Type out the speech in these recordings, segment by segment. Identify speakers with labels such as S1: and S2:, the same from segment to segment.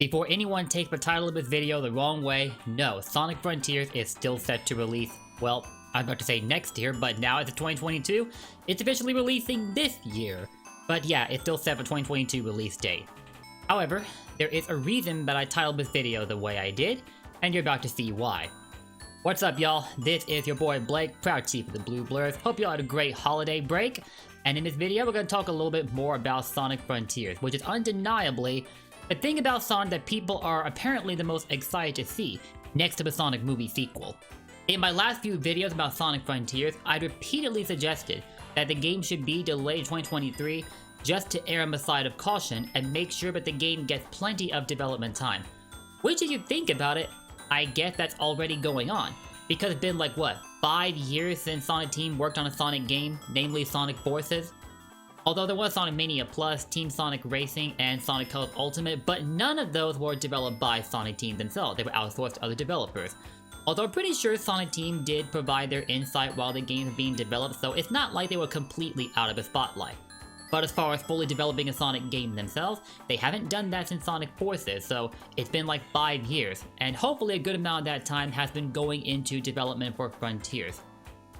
S1: Before anyone takes the title of this video the wrong way, no, Sonic Frontiers is still set to release, well, I'm about to say next year, but now it's 2022, it's officially releasing this year. But yeah, it's still set for 2022 release date. However, there is a reason that I titled this video the way I did, and you're about to see why. What's up, y'all? This is your boy Blake, proud chief of the Blue Blurs. Hope y'all had a great holiday break, and in this video we're going to talk a little bit more about Sonic Frontiers, which is undeniably the thing about Sonic that people are apparently the most excited to see, next to the Sonic movie sequel. In my last few videos about Sonic Frontiers, I repeatedly suggested that the game should be delayed to 2023 just to err on the side of caution and make sure that the game gets plenty of development time. Which, if you think about it, I guess that's already going on, because it's been like, what, 5 years since Sonic Team worked on a Sonic game, namely Sonic Forces? Although there was Sonic Mania Plus, Team Sonic Racing, and Sonic Colors Ultimate, but none of those were developed by Sonic Team themselves, they were outsourced to other developers. Although I'm pretty sure Sonic Team did provide their insight while the games were being developed, so it's not like they were completely out of the spotlight. But as far as fully developing a Sonic game themselves, they haven't done that since Sonic Forces, so it's been like 5 years, and hopefully a good amount of that time has been going into development for Frontiers.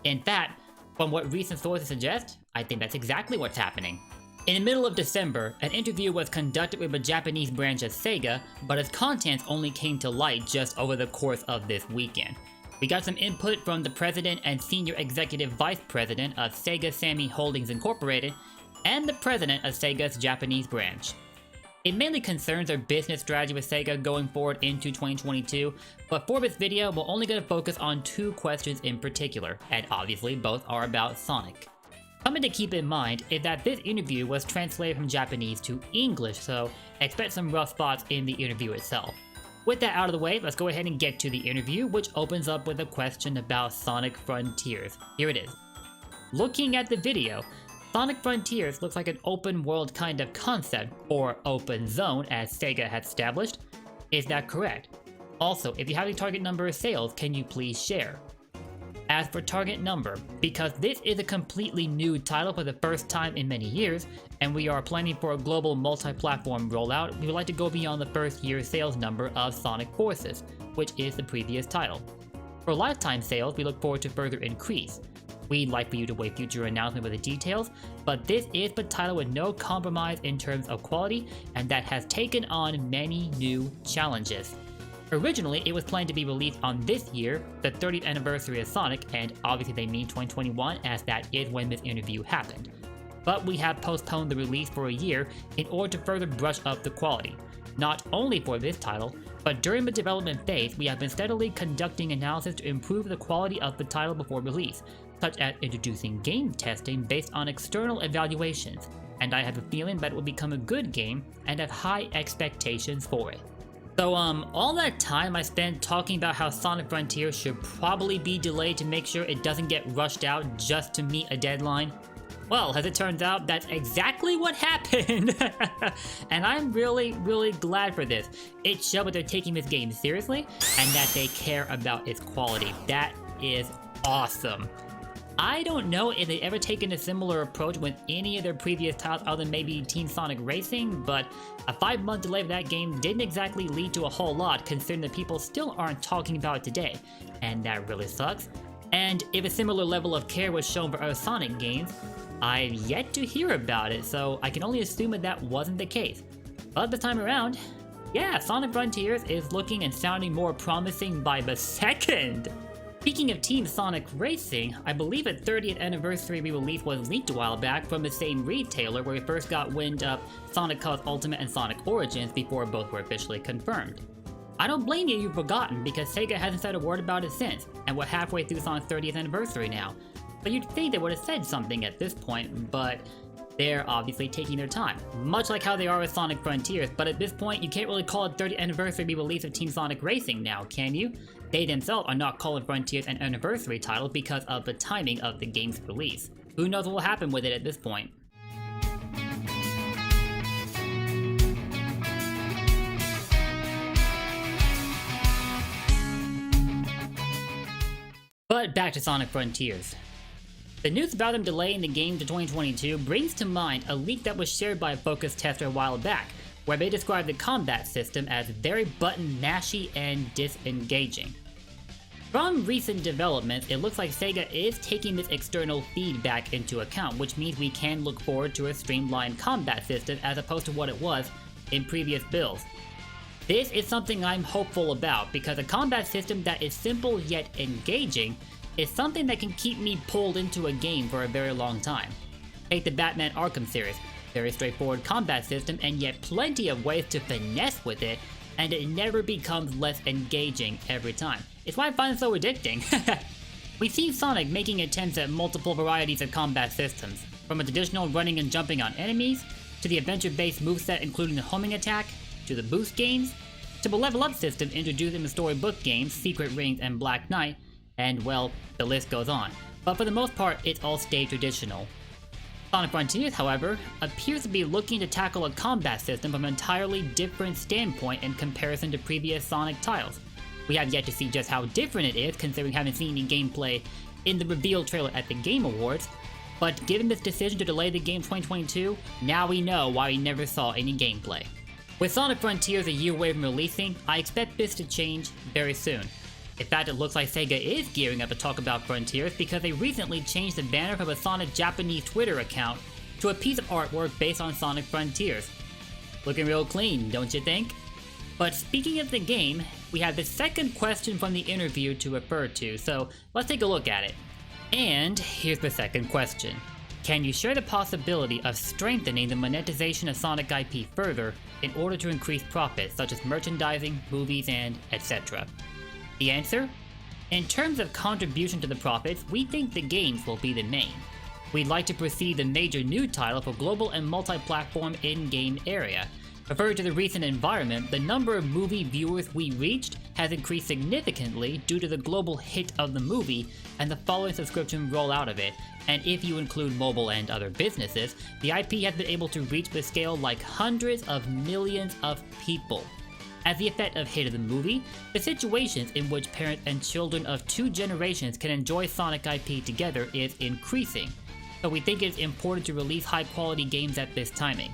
S1: In fact, from what recent sources suggest, I think that's exactly what's happening. In the middle of December, an interview was conducted with the Japanese branch of SEGA, but its contents only came to light just over the course of this weekend. We got some input from the president and senior executive vice president of SEGA SAMMY Holdings Incorporated, and the president of SEGA's Japanese branch. It mainly concerns their business strategy with SEGA going forward into 2022, but for this video, we're only going to focus on 2 questions in particular, and obviously both are about Sonic. Something to keep in mind is that this interview was translated from Japanese to English, so expect some rough spots in the interview itself. With that out of the way, let's go ahead and get to the interview, which opens up with a question about Sonic Frontiers. Here it is. Looking at the video, Sonic Frontiers looks like an open world kind of concept, or open zone as SEGA had established. Is that correct? Also, if you have a target number of sales, can you please share? As for target number, because this is a completely new title for the first time in many years, and we are planning for a global multi-platform rollout, we would like to go beyond the first year's sales number of Sonic Forces, which is the previous title. For lifetime sales, we look forward to further increase. We'd like for you to wait future announcement with the details, but this is the title with no compromise in terms of quality, and that has taken on many new challenges. Originally, it was planned to be released on this year, the 30th anniversary of Sonic, and obviously they mean 2021 as that is when this interview happened. But we have postponed the release for a year in order to further brush up the quality. Not only for this title, but during the development phase, we have been steadily conducting analysis to improve the quality of the title before release, such as introducing game testing based on external evaluations, and I have a feeling that it will become a good game and have high expectations for it. So all that time I spent talking about how Sonic Frontiers should probably be delayed to make sure it doesn't get rushed out just to meet a deadline, well, as it turns out, that's exactly what happened. And I'm really glad for this. It showed that they're taking this game seriously and that they care about its quality. That is awesome. I don't know if they've ever taken a similar approach with any of their previous titles other than maybe Team Sonic Racing, but a 5-month delay of that game didn't exactly lead to a whole lot considering that people still aren't talking about it today, and that really sucks. And if a similar level of care was shown for other Sonic games, I've yet to hear about it, so I can only assume that wasn't the case. But this time around, yeah, Sonic Frontiers is looking and sounding more promising by the second! Speaking of Team Sonic Racing, I believe a 30th anniversary re-release was leaked a while back from the same retailer where we first got wind of Sonic Colors Ultimate and Sonic Origins before both were officially confirmed. I don't blame you if you've forgotten because SEGA hasn't said a word about it since, and we're halfway through Sonic's 30th anniversary now. But you'd think they would have said something at this point, but they're obviously taking their time, much like how they are with Sonic Frontiers, but at this point you can't really call it 30th anniversary re-release of Team Sonic Racing now, can you? They themselves are not calling Frontiers an anniversary title because of the timing of the game's release. Who knows what will happen with it at this point? But back to Sonic Frontiers. The news about them delaying the game to 2022 brings to mind a leak that was shared by a focus tester a while back, where they describe the combat system as very button mashy and disengaging. From recent developments, it looks like SEGA is taking this external feedback into account, which means we can look forward to a streamlined combat system as opposed to what it was in previous builds. This is something I'm hopeful about, because a combat system that is simple yet engaging is something that can keep me pulled into a game for a very long time. Take the Batman Arkham series, very straightforward combat system and yet plenty of ways to finesse with it, and it never becomes less engaging every time. It's why I find it so addicting. We've seen Sonic making attempts at multiple varieties of combat systems, from a traditional running and jumping on enemies, to the adventure-based moveset including the homing attack, to the boost games, to the level up system introduced in the storybook games Secret Rings and Black Knight, and well, the list goes on. But for the most part, it's all stayed traditional. Sonic Frontiers, however, appears to be looking to tackle a combat system from an entirely different standpoint in comparison to previous Sonic titles. We have yet to see just how different it is, considering having seen any gameplay in the reveal trailer at the Game Awards, but given this decision to delay the game 2022, now we know why we never saw any gameplay. With Sonic Frontiers a year away from releasing, I expect this to change very soon. In fact, it looks like SEGA is gearing up to talk about Frontiers because they recently changed the banner from a Sonic Japanese Twitter account to a piece of artwork based on Sonic Frontiers. Looking real clean, don't you think? But speaking of the game, we have the second question from the interview to refer to, so let's take a look at it. And here's the second question. Can you share the possibility of strengthening the monetization of Sonic IP further in order to increase profits, such as merchandising, movies, and etc.? The answer? In terms of contribution to the profits, we think the games will be the main. We'd like to precede the major new title for global and multi-platform in-game area. Referring to the recent environment, the number of movie viewers we reached has increased significantly due to the global hit of the movie and the following subscription rollout of it, and if you include mobile and other businesses, the IP has been able to reach the scale like hundreds of millions of people. As the effect of hit of the movie, the situations in which parents and children of two generations can enjoy Sonic IP together is increasing, so we think it's important to release high quality games at this timing.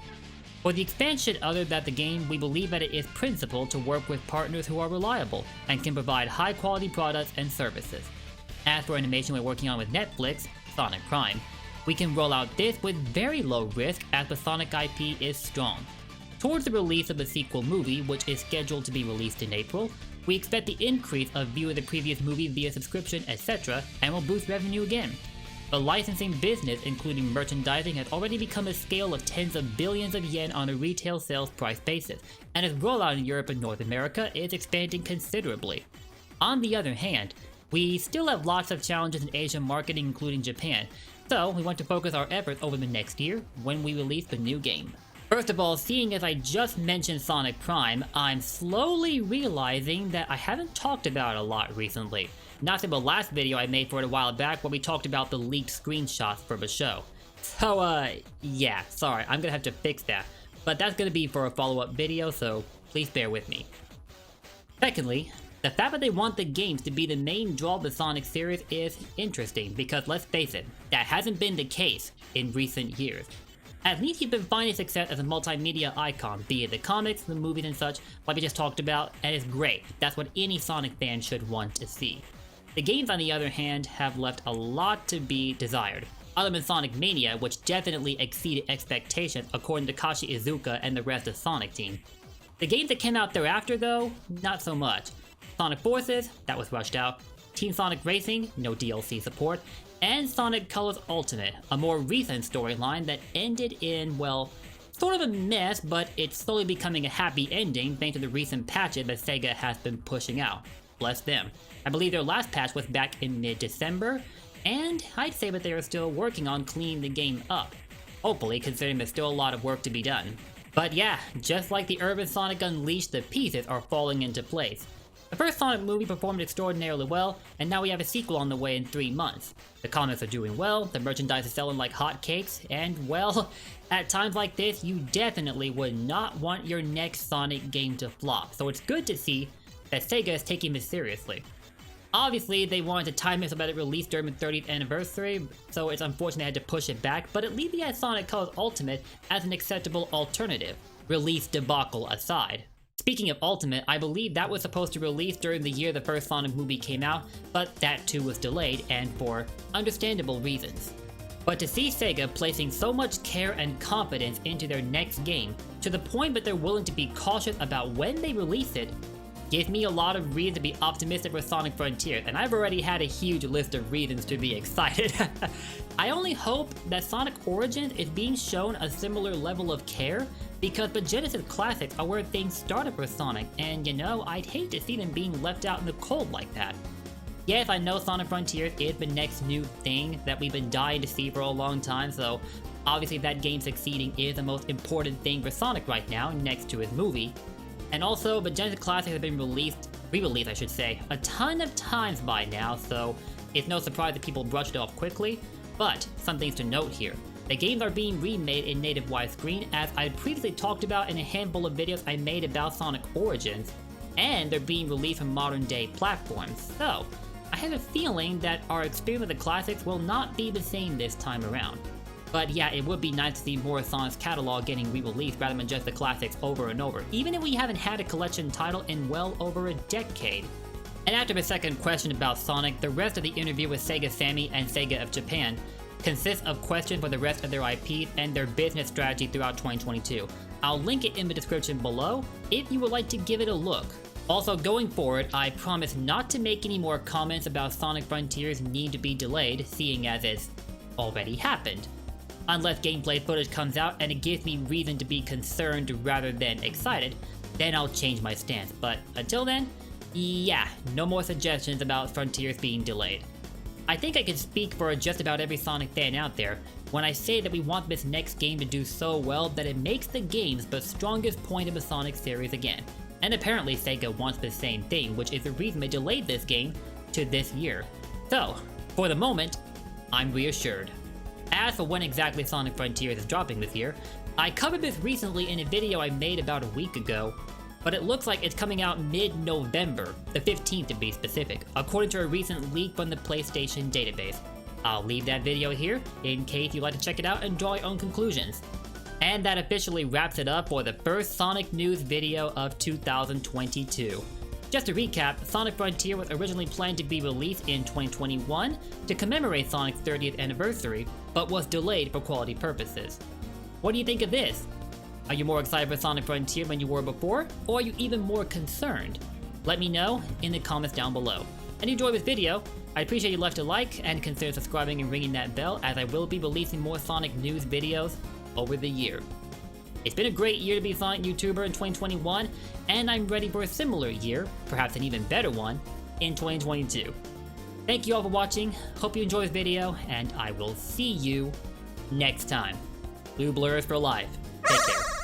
S1: For the expansion other than the game, we believe that it is principled to work with partners who are reliable and can provide high quality products and services. As for animation we're working on with Netflix, Sonic Prime, we can roll out this with very low risk as the Sonic IP is strong. Towards the release of the sequel movie, which is scheduled to be released in April, we expect the increase of view of the previous movie via subscription, etc., and will boost revenue again. The licensing business, including merchandising, has already become a scale of tens of billions of yen on a retail sales price basis, and its rollout in Europe and North America is expanding considerably. On the other hand, we still have lots of challenges in Asian marketing, including Japan, so we want to focus our efforts over the next year when we release the new game. First of all, seeing as I just mentioned Sonic Prime, I'm slowly realizing that I haven't talked about it a lot recently. Not in the last video I made for it a while back where we talked about the leaked screenshots for the show. So yeah, sorry, I'm gonna have to fix that. But that's gonna be for a follow-up video, so please bear with me. Secondly, the fact that they want the games to be the main draw of the Sonic series is interesting because let's face it, that hasn't been the case in recent years. At least he's been finding success as a multimedia icon, be it the comics, the movies and such, like we just talked about, and it's great. That's what any Sonic fan should want to see. The games, on the other hand, have left a lot to be desired, other than Sonic Mania, which definitely exceeded expectations according to Kashi Iizuka and the rest of Sonic Team. The games that came out thereafter though, not so much. Sonic Forces, that was rushed out, Team Sonic Racing, no DLC support, and Sonic Colors Ultimate, a more recent storyline that ended in, well, sort of a mess, but it's slowly becoming a happy ending thanks to the recent patches that SEGA has been pushing out. Bless them. I believe their last patch was back in mid-December, and I'd say that they are still working on cleaning the game up. Hopefully, considering there's still a lot of work to be done. But yeah, just like the Urban Sonic Unleashed, the pieces are falling into place. The first Sonic movie performed extraordinarily well, and now we have a sequel on the way in 3 months. The comics are doing well, the merchandise is selling like hotcakes, and well, at times like this, you definitely would not want your next Sonic game to flop, so it's good to see that SEGA is taking this seriously. Obviously, they wanted to time it so that it released during the 30th anniversary, so it's unfortunate they had to push it back, but at least we had Sonic Colors Ultimate as an acceptable alternative. release debacle aside. Speaking of Ultimate, I believe that was supposed to release during the year the first Sonic movie came out, but that too was delayed, and for understandable reasons. But to see SEGA placing so much care and confidence into their next game, to the point that they're willing to be cautious about when they release it, gives me a lot of reason to be optimistic for Sonic Frontiers, and I've already had a huge list of reasons to be excited. I only hope that Sonic Origins is being shown a similar level of care, because the Genesis Classics are where things started for Sonic, and you know, I'd hate to see them being left out in the cold like that. Yes, I know Sonic Frontiers is the next new thing that we've been dying to see for a long time, so obviously that game succeeding is the most important thing for Sonic right now, next to his movie. And also, the Genesis Classics have been re-released I should say, a ton of times by now, so it's no surprise that people brushed it off quickly. But some things to note here. The games are being remade in native widescreen, as I previously talked about in a handful of videos I made about Sonic Origins, and they're being released on modern day platforms, so I have a feeling that our experience with the classics will not be the same this time around. But yeah, it would be nice to see more of Sonic's catalog getting re-released rather than just the classics over and over, even if we haven't had a collection title in well over a decade. And after the second question about Sonic, the rest of the interview with SEGA SAMMY and SEGA of Japan consists of questions for the rest of their IPs and their business strategy throughout 2022. I'll link it in the description below if you would like to give it a look. Also, going forward, I promise not to make any more comments about Sonic Frontiers need to be delayed, seeing as it's already happened. Unless gameplay footage comes out and it gives me reason to be concerned rather than excited, then I'll change my stance. But until then, yeah, no more suggestions about Frontiers being delayed. I think I can speak for just about every Sonic fan out there when I say that we want this next game to do so well that it makes the games the strongest point of the Sonic series again. And apparently SEGA wants the same thing, which is the reason they delayed this game to this year. So, for the moment, I'm reassured. As for when exactly Sonic Frontiers is dropping this year, I covered this recently in a video I made about a week ago, but it looks like it's coming out mid-November, the 15th to be specific, according to a recent leak from the PlayStation database. I'll leave that video here in case you'd like to check it out and draw your own conclusions. And that officially wraps it up for the first Sonic news video of 2022. Just to recap, Sonic Frontier was originally planned to be released in 2021 to commemorate Sonic's 30th anniversary, but was delayed for quality purposes. What do you think of this? Are you more excited for Sonic Frontier than you were before, or are you even more concerned? Let me know in the comments down below. And if you enjoyed this video, I'd appreciate you left a like and consider subscribing and ringing that bell, as I will be releasing more Sonic news videos over the year. It's been a great year to be a Sonic YouTuber in 2021, and I'm ready for a similar year, perhaps an even better one, in 2022. Thank you all for watching, hope you enjoyed this video, and I will see you next time. Blue Blurs for life. Take care.